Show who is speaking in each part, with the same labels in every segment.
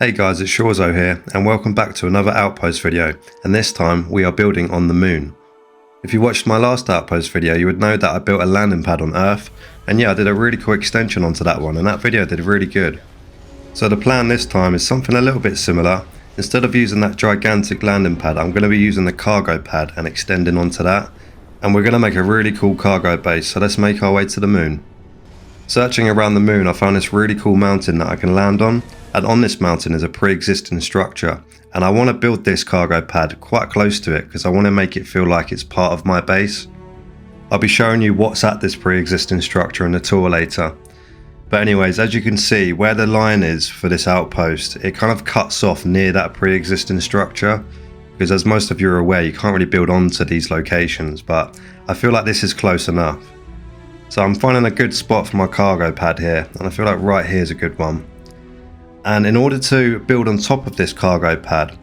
Speaker 1: Hey guys, it's Shorzo here, and welcome back to another Outpost video, and this time we are building on the moon. If you watched my last Outpost video, you would know that I built a landing pad on Earth, and yeah, I did a really cool extension onto that one, and that video did really good. So the plan this time is something a little bit similar. Instead of using that gigantic landing pad, I'm going to be using the cargo pad and extending onto that, and we're going to make a really cool cargo base, so let's make our way to the moon. Searching around the moon, I found this really cool mountain that I can land on. And on this mountain is a pre-existing structure, and I want to build this cargo pad quite close to it because I want to make it feel like it's part of my base. I'll be showing you what's at this pre-existing structure in the tour later. But anyways, as you can see, where the line is for this outpost, it kind of cuts off near that pre-existing structure, because as most of you are aware, you can't really build onto these locations, but I feel like this is close enough. So I'm finding a good spot for my cargo pad here, and I feel like right here is a good one. And in order to build on top of this cargo pad,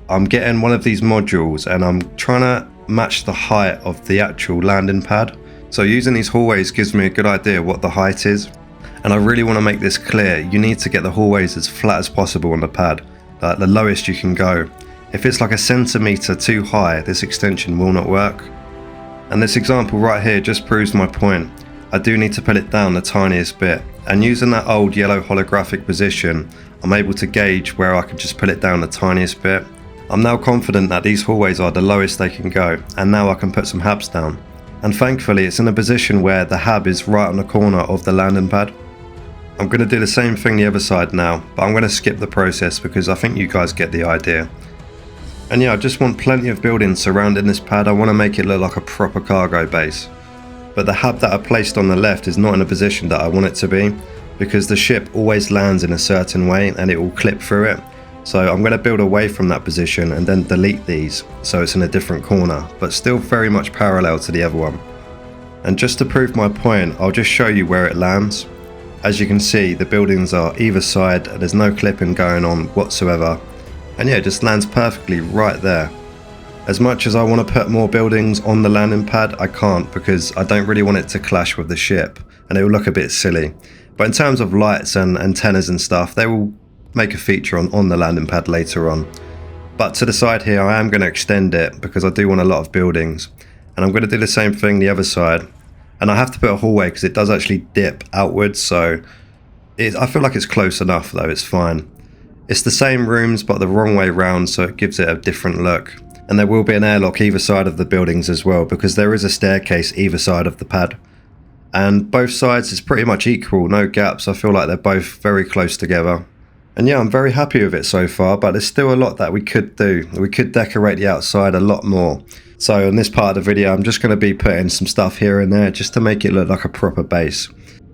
Speaker 1: I'm getting one of these modules and I'm trying to match the height of the actual landing pad. So using these hallways gives me a good idea what the height is. And I really want to make this clear. You need to get the hallways as flat as possible on the pad, like the lowest you can go. If it's like a centimetre too high, this extension will not work. And this example right here just proves my point. I do need to put it down the tiniest bit, and using that old yellow holographic position, I'm able to gauge where I can just put it down the tiniest bit. I'm now confident that these hallways are the lowest they can go, and now I can put some habs down. And thankfully it's in a position where the hab is right on the corner of the landing pad. I'm going to do the same thing the other side now, but I'm going to skip the process because I think you guys get the idea. And yeah, I just want plenty of buildings surrounding this pad. I want to make it look like a proper cargo base. But the hab that I placed on the left is not in a position that I want it to be, because the ship always lands in a certain way and it will clip through it. So I'm going to build away from that position and then delete these so it's in a different corner, but still very much parallel to the other one. And just to prove my point, I'll just show you where it lands. As you can see, the buildings are either side, there's no clipping going on whatsoever. And yeah, it just lands perfectly right there. As much as I want to put more buildings on the landing pad, I can't because I don't really want it to clash with the ship and it will look a bit silly. But in terms of lights and antennas and stuff, they will make a feature on the landing pad later on. But to the side here, I am going to extend it because I do want a lot of buildings. And I'm going to do the same thing the other side. And I have to put a hallway because it does actually dip outwards, so I feel like it's close enough though, it's fine. It's the same rooms but the wrong way round, so it gives it a different look. And there will be an airlock either side of the buildings as well, because there is a staircase either side of the pad. And both sides is pretty much equal, no gaps. I feel like they're both very close together. And yeah, I'm very happy with it so far, but there's still a lot that we could do. We could decorate the outside a lot more. So in this part of the video, I'm just going to be putting some stuff here and there just to make it look like a proper base.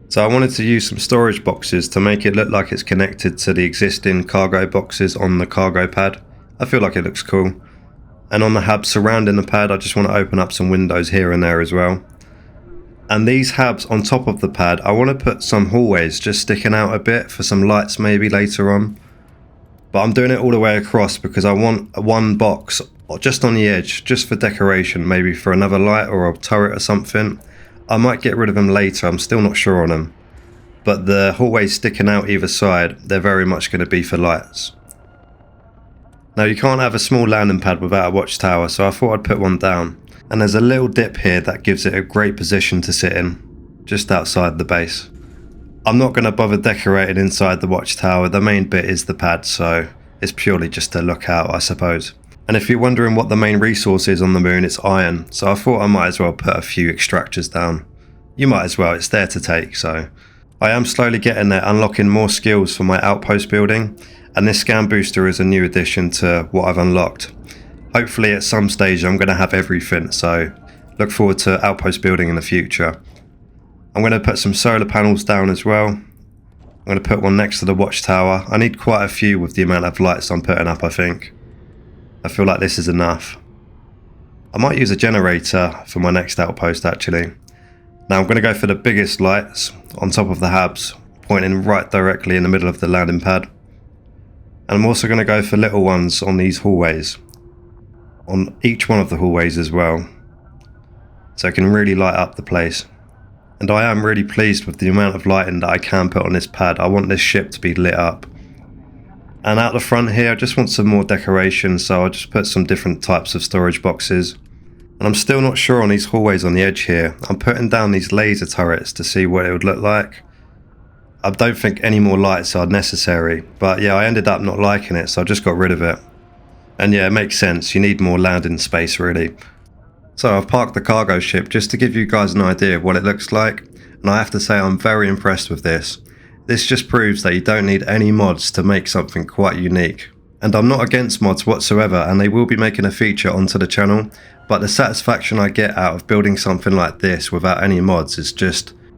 Speaker 1: So I wanted to use some storage boxes to make it look like it's connected to the existing cargo boxes on the cargo pad. I feel like it looks cool. And on the hubs surrounding the pad, I just want to open up some windows here and there as well. And these hubs on top of the pad, I want to put some hallways just sticking out a bit for some lights maybe later on. But I'm doing it all the way across because I want one box just on the edge, just for decoration, maybe for another light or a turret or something. I might get rid of them later, I'm still not sure on them. But the hallways sticking out either side, they're very much going to be for lights. Now you can't have a small landing pad without a watchtower, so I thought I'd put one down. And there's a little dip here that gives it a great position to sit in, just outside the base. I'm not going to bother decorating inside the watchtower, the main bit is the pad, so it's purely just to look out, I suppose. And if you're wondering what the main resource is on the moon, it's iron, so I thought I might as well put a few extractors down. You might as well, it's there to take, so. I am slowly getting there, unlocking more skills for my outpost building. And this scan booster is a new addition to what I've unlocked. Hopefully at some stage I'm going to have everything, so look forward to outpost building in the future. I'm going to put some solar panels down as well. I'm going to put one next to the watchtower. I need quite a few with the amount of lights I'm putting up, I think. I feel like this is enough. I might use a generator for my next outpost actually. Now I'm going to go for the biggest lights on top of the hubs, pointing right directly in the middle of the landing pad. And I'm also going to go for little ones on these hallways, on each one of the hallways as well, so it can really light up the place. And I am really pleased with the amount of lighting that I can put on this pad. I want this ship to be lit up. And out the front here, I just want some more decoration, so I'll just put some different types of storage boxes. And I'm still not sure on these hallways on the edge here. I'm putting down these laser turrets to see what it would look like. I don't think any more lights are necessary, but yeah, I ended up not liking it, so I just got rid of it. And yeah, it makes sense, you need more landing space really. So I've parked the cargo ship just to give you guys an idea of what it looks like, and I have to say I'm very impressed with this. This just proves that you don't need any mods to make something quite unique. And I'm not against mods whatsoever, and they will be making a feature onto the channel, but the satisfaction I get out of building something like this without any mods is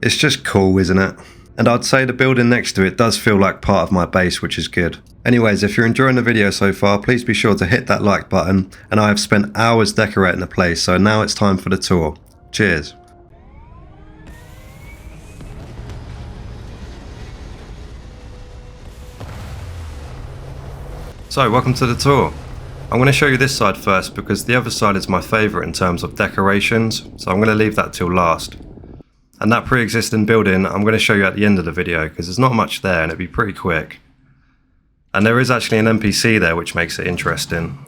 Speaker 1: it's just cool, isn't it? And I'd say the building next to it does feel like part of my base, which is good. Anyways, if you're enjoying the video so far, please be sure to hit that like button, and I have spent hours decorating the place, so now it's time for the tour. Cheers. So, welcome to the tour. I'm going to show you this side first because the other side is my favourite in terms of decorations, so I'm going to leave that till last. And that pre-existing building I'm going to show you at the end of the video because there's not much there and it'll be pretty quick. And there is actually an NPC there which makes it interesting.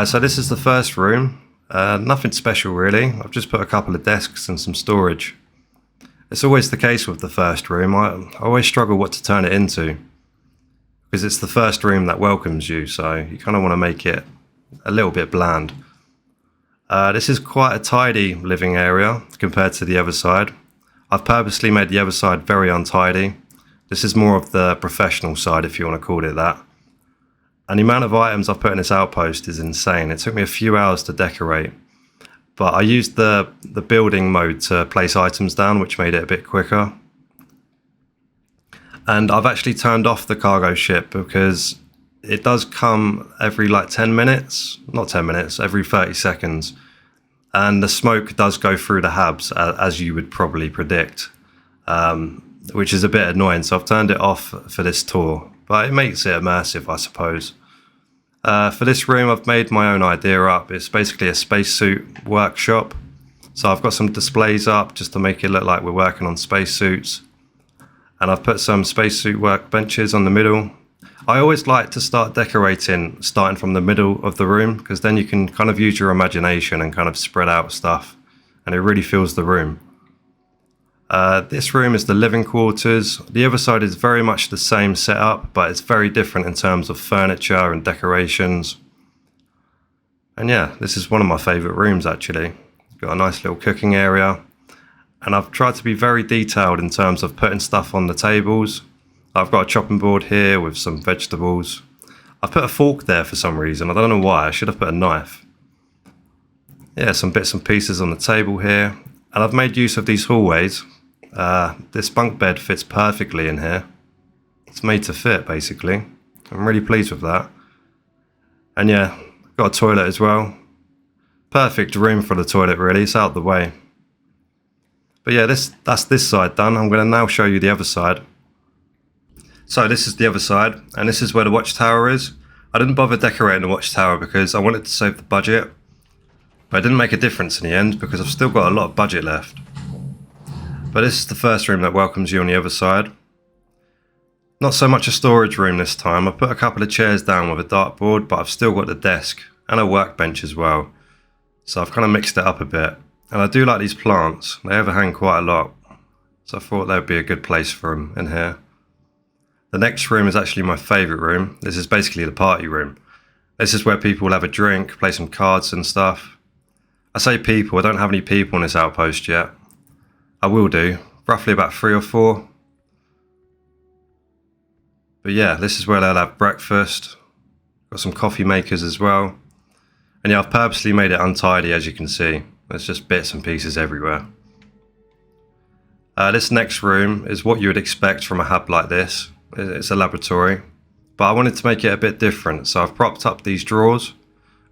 Speaker 1: So this is the first room. Nothing special really. I've just put a couple of desks and some storage. It's always the case with the first room. I always struggle what to turn it into, because it's the first room that welcomes you, so you kind of want to make it a little bit bland. This is quite a tidy living area compared to the other side. I've purposely made the other side very untidy. This is more of the professional side, if you want to call it that. And the amount of items I've put in this outpost is insane. It took me a few hours to decorate, but I used the building mode to place items down, which made it a bit quicker. And I've actually turned off the cargo ship because it does come every like 10 minutes, not 10 minutes, every 30 seconds. And the smoke does go through the habs, as you would probably predict, which is a bit annoying. So I've turned it off for this tour, but it makes it immersive, I suppose. For this room, I've made my own idea up. It's basically a spacesuit workshop. So I've got some displays up just to make it look like we're working on spacesuits. And I've put some spacesuit workbenches on the middle. I always like to start decorating starting from the middle of the room, because then you can kind of use your imagination and kind of spread out stuff, and it really fills the room. This room is the living quarters. The other side is very much the same setup, but it's very different in terms of furniture and decorations. And yeah, this is one of my favourite rooms actually. Got a nice little cooking area. And I've tried to be very detailed in terms of putting stuff on the tables. I've got a chopping board here with some vegetables. I've put a fork there for some reason. I don't know why. I should have put a knife. Yeah, some bits and pieces on the table here. And I've made use of these hallways. This bunk bed fits perfectly in here. It's made to fit, basically. I'm really pleased with that. And yeah, got a toilet as well. Perfect room for the toilet, really. It's out the way. But yeah, that's this side done. I'm going to now show you the other side. So this is the other side, and this is where the watchtower is. I didn't bother decorating the watchtower because I wanted to save the budget. But it didn't make a difference in the end because I've still got a lot of budget left. But this is the first room that welcomes you on the other side. Not so much a storage room this time. I put a couple of chairs down with a dartboard, but I've still got the desk and a workbench as well. So I've kind of mixed it up a bit. And I do like these plants. They overhang quite a lot. So I thought that would be a good place for them in here. The next room is actually my favourite room. This is basically the party room. This is where people will have a drink, play some cards and stuff. I say people, I don't have any people in this outpost yet. I will do, roughly about 3 or 4. But yeah, this is where they'll have breakfast. Got some coffee makers as well. And yeah, I've purposely made it untidy, as you can see. There's just bits and pieces everywhere. This next room is what you would expect from a hub like this. It's a laboratory. But I wanted to make it a bit different, so I've propped up these drawers.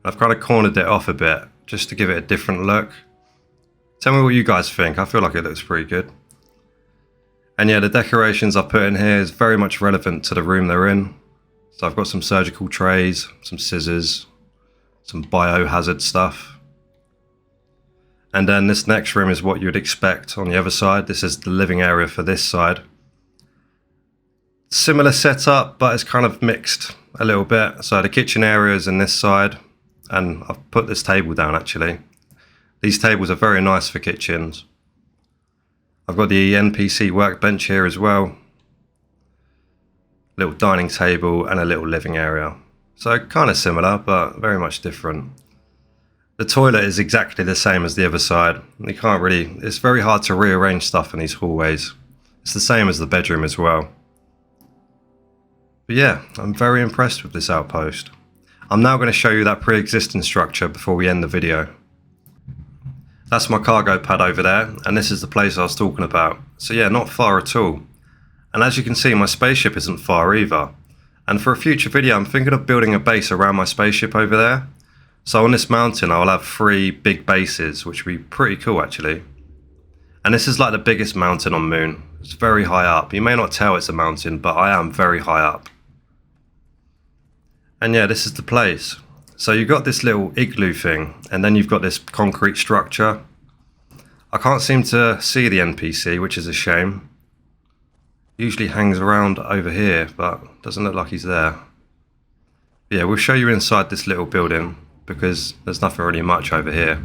Speaker 1: I've kind of cornered it off a bit, just to give it a different look. Tell me what you guys think. I feel like it looks pretty good. And yeah, the decorations I've put in here is very much relevant to the room they're in. So I've got some surgical trays, some scissors, some biohazard stuff. And then this next room is what you'd expect on the other side. This is the living area for this side. Similar setup, but it's kind of mixed a little bit. So the kitchen area is in this side, and I've put this table down actually. These tables are very nice for kitchens. I've got the NPC workbench here as well. Little dining table and a little living area. So kind of similar, but very much different. The toilet is exactly the same as the other side. You can't really, it's very hard to rearrange stuff in these hallways. It's the same as the bedroom as well. But yeah, I'm very impressed with this outpost. I'm now going to show you that pre-existing structure before we end the video. That's my cargo pad over there, and this is the place I was talking about. So yeah, not far at all. And as you can see, my spaceship isn't far either. And for a future video, I'm thinking of building a base around my spaceship over there. So on this mountain, I'll have 3 big bases, which will be pretty cool actually. And this is like the biggest mountain on Moon. It's very high up. You may not tell it's a mountain, but I am very high up. And yeah, this is the place. So you've got this little igloo thing, and then you've got this concrete structure. I can't seem to see the NPC, which is a shame. Usually hangs around over here, but doesn't look like he's there. Yeah, we'll show you inside this little building, because there's nothing really much over here.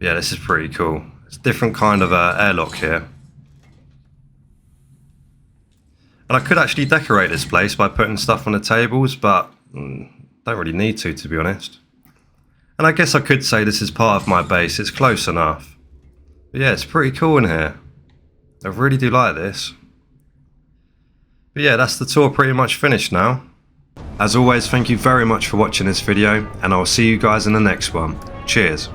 Speaker 1: Yeah, this is pretty cool. It's a different kind of airlock here. And I could actually decorate this place by putting stuff on the tables, but don't really need to be honest. And I guess I could say this is part of my base. It's close enough. But yeah, it's pretty cool in here. I really do like this. But yeah, that's the tour pretty much finished now. As always, thank you very much for watching this video, and I'll see you guys in the next one. Cheers.